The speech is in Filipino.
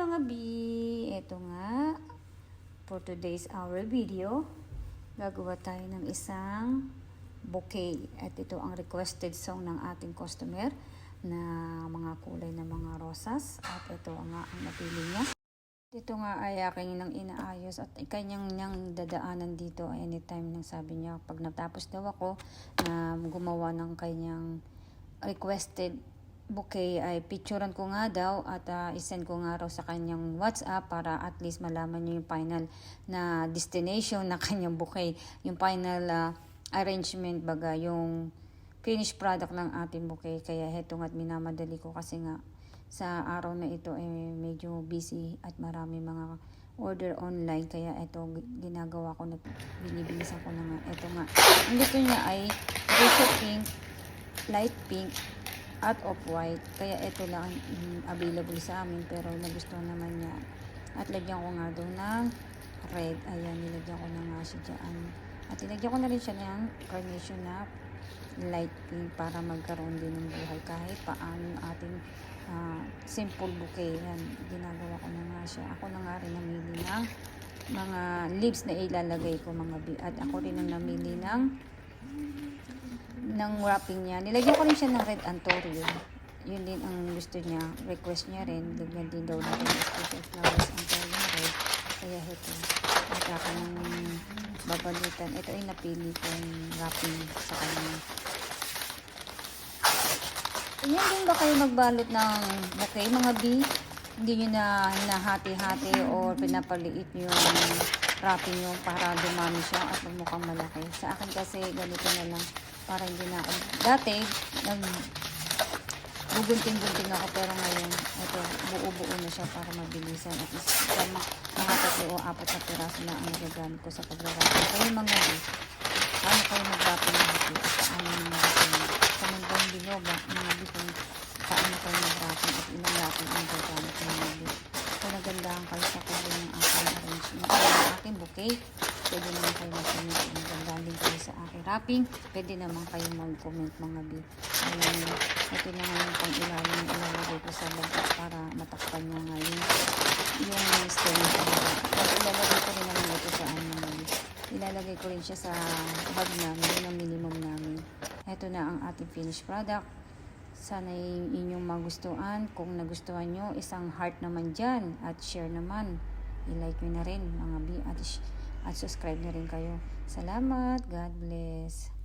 mga B! Ito nga, for today's our video, gagawa tayo ng isang bouquet. At ito ang requested song ng ating customer na mga kulay ng mga rosas. At ito nga ang napili niya. Ito nga ay aking nang inaayos at kanyang dadaanan dito anytime nang sabi niya pag natapos daw ako na gumawa ng kanyang requested bouquet ay picturean ko nga daw at isend ko nga raw sa kanyang WhatsApp para at least malaman niyo yung final na destination na kanyang bouquet, yung final arrangement baga, yung finished product ng ating bouquet. Kaya heto nga't minamadali ko kasi nga sa araw na ito medyo busy at marami mga order online, kaya ito ginagawa ko na binibilisan ko na nga. Ito nga, ang gusto niya ay basic pink, light pink at off-white, kaya ito lang available sa amin, pero nagustuhan naman niya at lagyan ko nga doon ng red. Ayan, nilagyan ko na nga siya dyan at nilagyan ko na rin siya ng carnation na light pink para magkaroon din ng buhay kahit paano yung ating simple bouquet. Yan, ginagawa ko na nga siya. Ako na nga rin namili ng mga leaves na ilalagay ko mga at ako rin ang namili ng wrapping niya. Nilagyan ko rin siya ng red anthurium. Yun din ang gusto niya, request niya rin. Lagyan din daw natin special flowers anthurium red. Kaya ito, at ako nang babalitan. Ito ay napili kong wrapping sa kanya. Ganyan din ba kayo magbalot ng bouquet mga B? Hindi nyo na hinahati-hati o pinapaliit yung wrapping nyo para dumami siya at mukhang malaki. Sa akin kasi ganito na lang para hindi na ako. Dati, bugunting-gunting ako, pero ngayon, ito, buo-buo na siya para mabilisan. At least, mga 3 o 4 na piraso na ang nagagamit ko sa pag-wrapping. Kayo mga B, paano kayo mag-wrapping ng bouquet? At paano yung mag-wrapping? Sa mundang biloba, mga B, kung paano kayo mag-wrapping at ilang wrapping ang gagamit ng mga B. Kung nagandahan kayo sa kulay ng aking arrangement, ng aking bouquet, pwede naman kayo mag-comment. Kung nagandahan din kayo sa aking wrapping, pwede naman kayo mag-comment mga B. Ayan, ito na nga yung pang ilalim na ilalagay ko sa lagat para matakpan niya nga yung stem nito. At ilalagay ko rin naman ito sa mga B. Ilalagay ko rin siya sa bag namin, yun ang minimum namin. Ito na ang ating finished product. Sana inyong magustuhan. Kung nagustuhan nyo, isang heart naman dyan at share naman. I-like nyo na rin mga B at subscribe na rin kayo. Salamat. God bless.